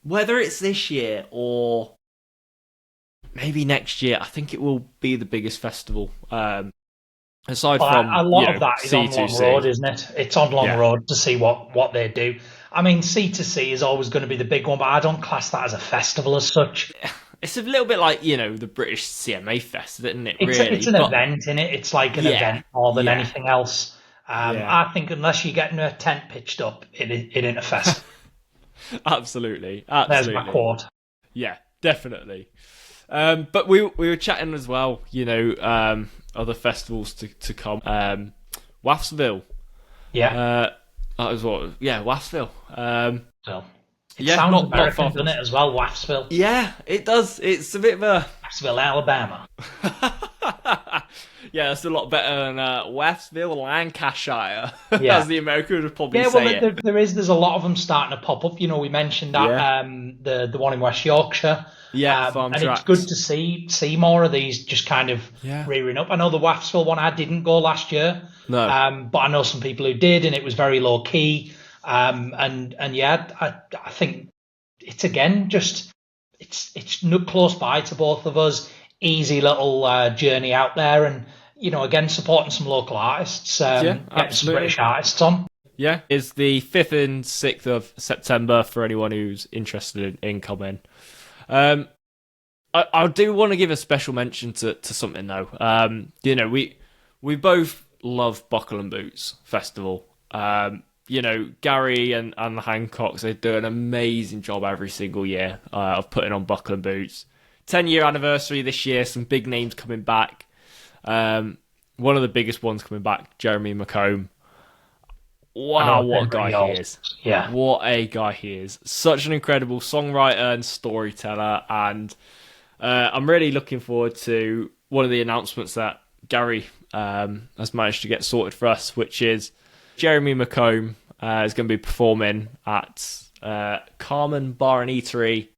whether it's this year or maybe next year, I think it will be the biggest festival. Aside from a lot of that is on C2C. Long Road, isn't it? It's on Long Road to see what they do. I mean, C2C is always going to be the big one, but I don't class that as a festival as such. It's a little bit like, the British CMA Fest, isn't it? It's an event, isn't it? It's like an event more than anything else. I think unless you're getting a tent pitched up, it ain't a festival. Absolutely. There's my quote. Yeah, definitely. But we were chatting as well, other festivals to come. Waftsville. Yeah. That was what? Yeah, Waftsville. It sounds American, doesn't it, as well, Waftsville? Yeah, it does. It's a bit of a... Waftsville, Alabama. Yeah, that's a lot better than Waftsville, Lancashire, as the Americans would probably say it. There's a lot of them starting to pop up. We mentioned that the one in West Yorkshire. Yeah, farm and tracks. It's good to see more of these just kind of rearing up. I know the Waftsville one, I didn't go last year. No. But I know some people who did, and it was very low key. And yeah, I think it's again just it's close by to both of us. Easy little journey out there, and again supporting some local artists. Getting some British artists on. Yeah, it's the 5th and 6th of September for anyone who's interested in coming. I do want to give a special mention to something though. We both love Buckle and Boots Festival. Gary and the Hancocks, they do an amazing job every single year of putting on Buckle and Boots. 10-year anniversary this year, some big names coming back. One of the biggest ones coming back, Jeremy McComb. Wow, what a guy he is. Yeah. What a guy he is. Such an incredible songwriter and storyteller. And I'm really looking forward to one of the announcements that Gary has managed to get sorted for us, which is Jeremy McComb is going to be performing at Carmen Bar and Eatery.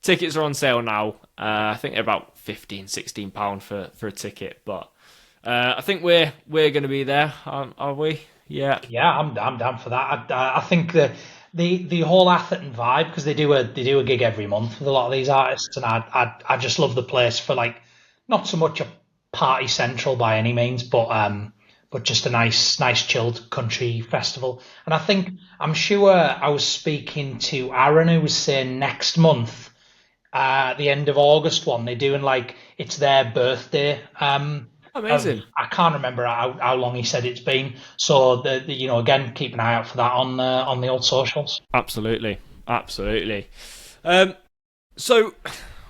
Tickets are on sale now. I think they're about £15-16 for a ticket, but I think we're going to be there, are we? Yeah. Yeah, I'm down for that. I think the whole Atherton vibe, because they do a gig every month with a lot of these artists, and I just love the place for not so much a party central by any means, but just a nice chilled country festival. And I'm sure I was speaking to Aaron, who was saying next month, the end of August one, they're doing it's their birthday. Amazing. I can't remember how long he said it's been. So again, keep an eye out for that on the old socials. Absolutely. So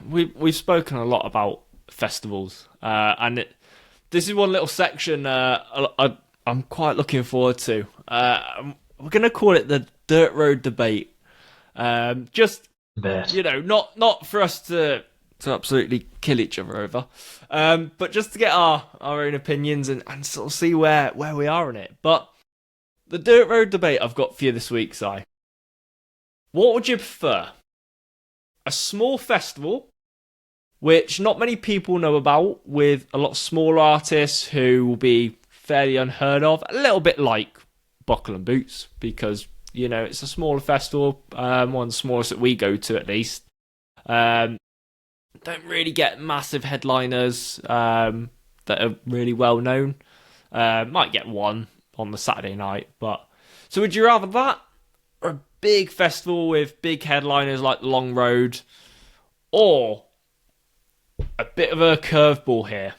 we've spoken a lot about festivals, and this is one little section I'm quite looking forward to. We're going to call it the Dirt Road Debate. Just not for us to absolutely kill each other over, but just to get our own opinions and sort of see where we are in it. But the Dirt Road Debate I've got for you this week, Si. What would you prefer? A small festival, which not many people know about, with a lot of small artists who will be fairly unheard of, a little bit like Buckle and Boots, because, You know, it's a smaller festival, one of the smallest that we go to at least. Don't really get massive headliners that are really well known. Might get one on the Saturday night, but so would you rather that or a big festival with big headliners like the Long Road, or a bit of a curveball here,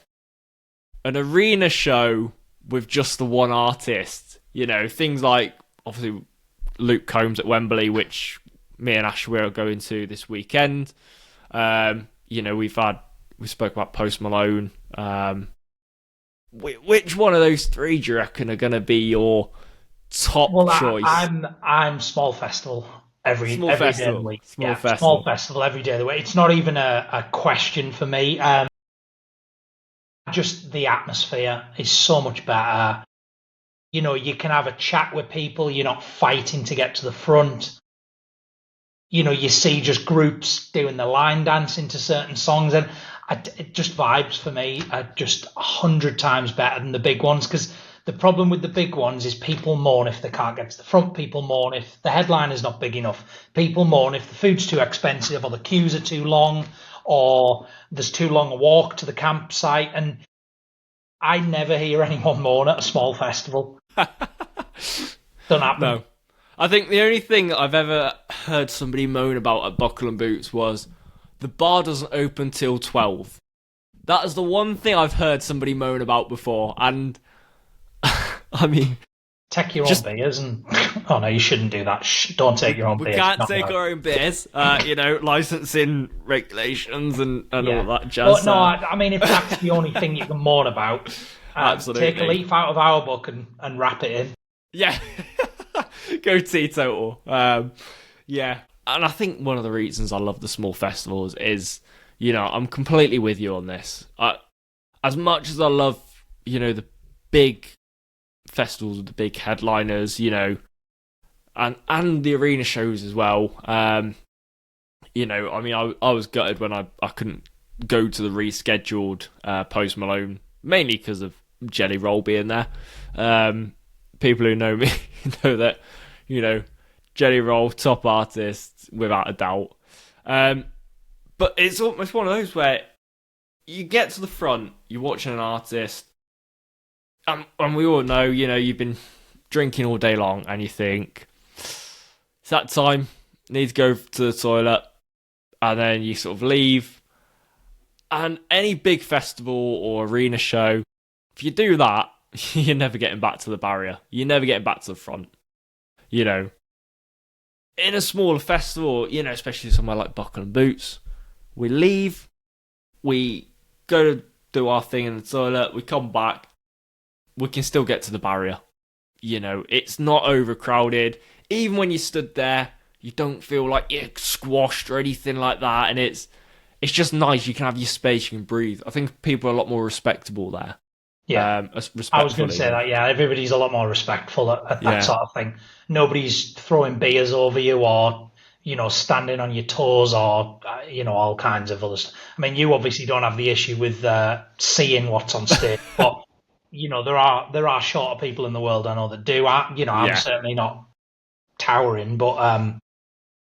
an arena show with just the one artist? You know, things like obviously Luke Combs at Wembley, which me and Ash are going to this weekend. You know, we spoke about Post Malone. Which one of those three do you reckon are going to be your top choice? I'm small festival every day of the week. Small festival every day of the week. It's not even a question for me. Just the atmosphere is so much better. You know, you can have a chat with people. You're not fighting to get to the front. You know, you see just groups doing the line dancing to certain songs, and it just vibes for me are just 100 times better than the big ones. Because the problem with the big ones is people mourn if they can't get to the front. People mourn if the headline is not big enough. People mourn if the food's too expensive, or the queues are too long, or there's too long a walk to the campsite. And I never hear anyone mourn at a small festival. Don't happen. No. I think the only thing I've ever heard somebody moan about at Buckle and Boots was the bar doesn't open till 12. That is the one thing I've heard somebody moan about before. And, I mean... Take your own beers and... Oh, no, you shouldn't do that. Don't take your own beers. We can't take our own beers. You know, licensing regulations and all that jazz. But no, I mean, if that's the only thing you can mourn about, absolutely. Take a leaf out of our book and wrap it in. Yeah. Go teetotal. Yeah. And I think one of the reasons I love the small festivals is, you know, I'm completely with you on this. As much as I love, you know, the big festivals with the big headliners, you know, and the arena shows as well. You know, I mean, I was gutted when I couldn't go to the rescheduled Post Malone, mainly because of Jelly Roll being there. People who know me know that, you know, Jelly Roll, top artist, without a doubt. But it's almost one of those where you get to the front, you're watching an artist, and we all know, you know, you've been drinking all day long, and you think, it's that time, need to go to the toilet, and then you sort of leave. And any big festival or arena show, if you do that, you're never getting back to the barrier. You're never getting back to the front. You know, in a smaller festival, you know, especially somewhere like Buckle and Boots, we leave, we go to do our thing in the toilet, we come back, we can still get to the barrier. You know, it's not overcrowded. Even when you stood there, you don't feel like you're squashed or anything like that. And it's just nice. You can have your space, you can breathe. I think people are a lot more respectable there. Yeah, I was going to say that. Yeah, everybody's a lot more respectful at that sort of thing. Nobody's throwing beers over you, or, you know, standing on your toes, or, you know, all kinds of other stuff. I mean, you obviously don't have the issue with seeing what's on stage, but, you know, there are shorter people in the world I know that do. I'm certainly not towering, but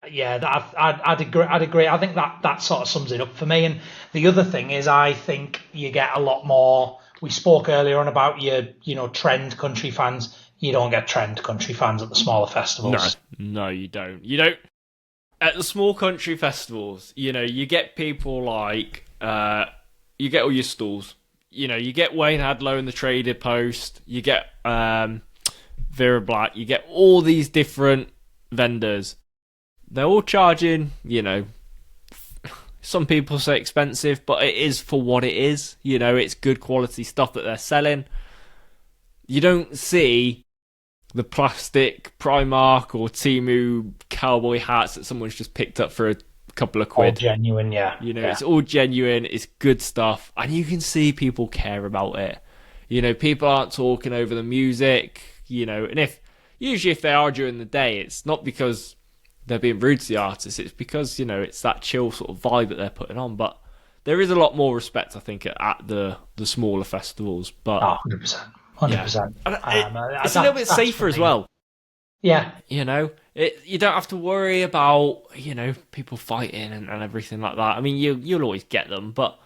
I'd agree. I think that sort of sums it up for me. And the other thing is, I think you get a lot more. We spoke earlier on about your trend country fans. You don't get trend country fans at the smaller festivals. No, you don't. You don't. At the small country festivals, you know, you get people like, you get all your stalls. You know, you get Wayne Hadlow in the Trader Post. You get Vera Black. You get all these different vendors. They're all charging, you know, some people say expensive, but it is for what it is. You know, it's good quality stuff that they're selling. You don't see the plastic Primark or Temu cowboy hats that someone's just picked up for a couple of quid. All genuine, yeah. You know, It's all genuine. It's good stuff. And you can see people care about it. You know, people aren't talking over the music, you know, and usually if they are during the day, it's not because they're being rude to the artist, it's because, you know, it's that chill sort of vibe that they're putting on. But there is a lot more respect, I think, at the smaller festivals. But 100%. It's a little bit safer as well. Yeah. You know, You don't have to worry about, people fighting and everything like that. I mean, you'll always get them, but,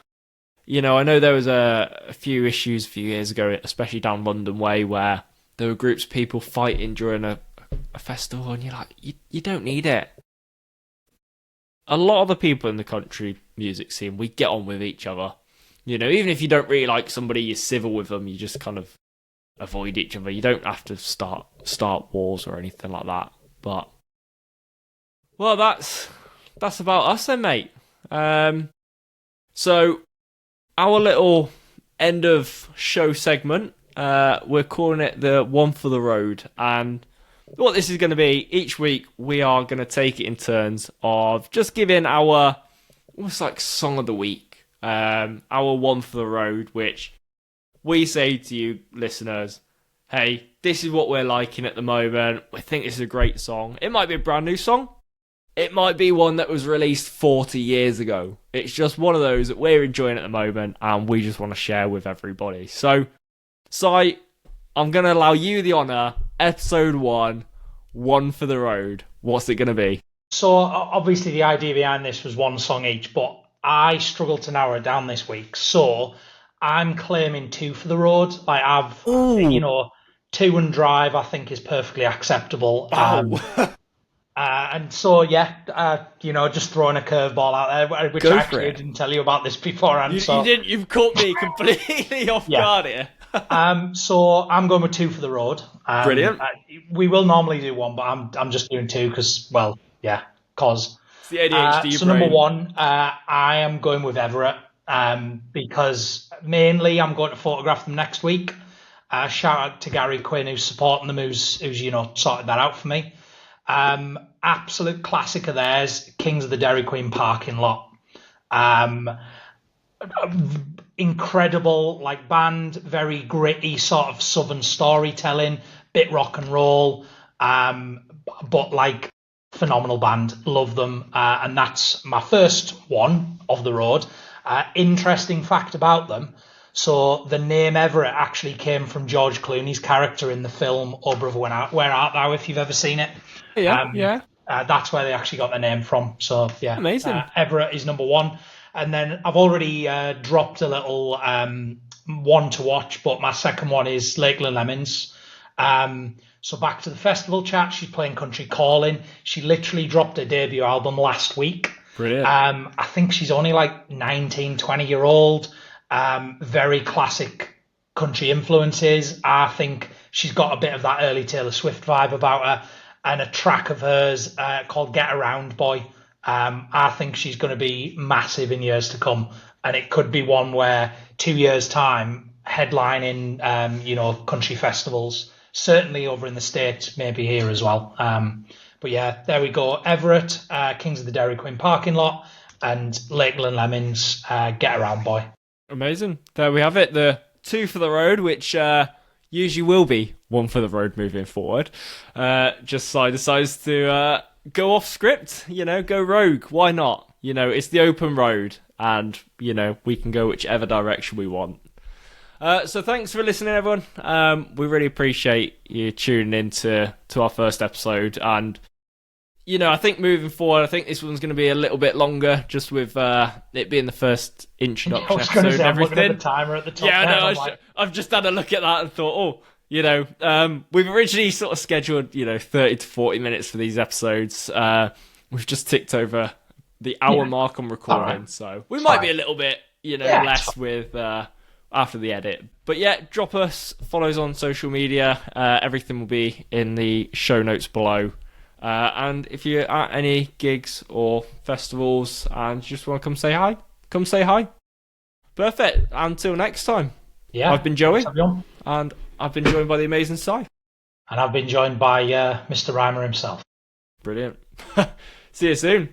I know there was a few issues a few years ago, especially down London Way, where there were groups of people fighting during a festival, and you're like, you don't need it. A lot of the people in the country music scene, we get on with each other. Even if you don't really like somebody, you're civil with them, you just kind of avoid each other. You don't have to start wars or anything like that. But, well, that's about us then, mate. So, our little end of show segment, we're calling it the One for the Road. And what this is going to be, each week we are going to take it in turns of just giving our, almost like song of the week, our One for the Road, which we say to you listeners, hey, this is what we're liking at the moment. We think this is a great song. It might be a brand new song. It might be one that was released 40 years ago. It's just one of those that we're enjoying at the moment and we just want to share with everybody. So, Si, I'm going to allow you the honour. Episode 1, One for the Road. What's it going to be? So, obviously the idea behind this was one song each, but I struggled to narrow it down this week. So, I'm claiming 2 for the road. Like, Two and Drive, I think, is perfectly acceptable. And so, just throwing a curveball out there, which I actually didn't tell you about this beforehand. You didn't. You've caught me completely off guard here. So I'm going with 2 for the road. Brilliant. We will normally do 1, but I'm just doing 2 because, cause. It's the ADHD so brain. number 1, I am going with Everett. Because mainly I'm going to photograph them next week. Shout out to Gary Quinn, who's supporting them, who's sorted that out for me. Absolute classic of theirs, Kings of the Dairy Queen parking lot. Incredible, like, band, very gritty sort of southern storytelling, bit rock and roll, but like phenomenal band. Love them, and that's my first one of the road. Interesting fact about them. So the name Everett actually came from George Clooney's character in the film Oh Brother, Where Art Thou, if you've ever seen it. Yeah. That's where they actually got their name from. So, yeah. Amazing. Everett is number 1. And then I've already dropped a little one to watch, but my second one is Lakeland Lemons. So back to the festival chat. She's playing Country Calling. She literally dropped her debut album last week. Brilliant. I think she's only like 19, 20-year-old. Very classic country influences. I think she's got a bit of that early Taylor Swift vibe about her, and a track of hers called Get Around Boy. I think she's going to be massive in years to come, and it could be one where 2 years' time, headlining, country festivals, certainly over in the States, maybe here as well. But yeah, there we go. Everett, Kings of the Dairy Queen parking lot, and Lakeland Lemons, Get Around Boy. Amazing. There we have it. The 2 for the road, which usually will be 1 for the road moving forward. Just Si decides to go off script, go rogue. Why not? It's the open road, and, we can go whichever direction we want. So thanks for listening, everyone. We really appreciate you tuning in to our first episode. And, I think moving forward, I think this one's going to be a little bit longer, just with it being the first introduction episode and everything. I'm looking at the timer at the top. Yeah, I've just had a look at that and thought, we've originally sort of scheduled, 30 to 40 minutes for these episodes. We've just ticked over the hour mark on recording, right. So we might be a little bit, less with after the edit. But yeah, drop us follows on social media. Everything will be in the show notes below. And if you're at any gigs or festivals and you just want to come say hi. Perfect. Until next time. Yeah. I've been Joey. And I've been joined by the amazing Si. And I've been joined by Mr. Rhymer himself. Brilliant. See you soon.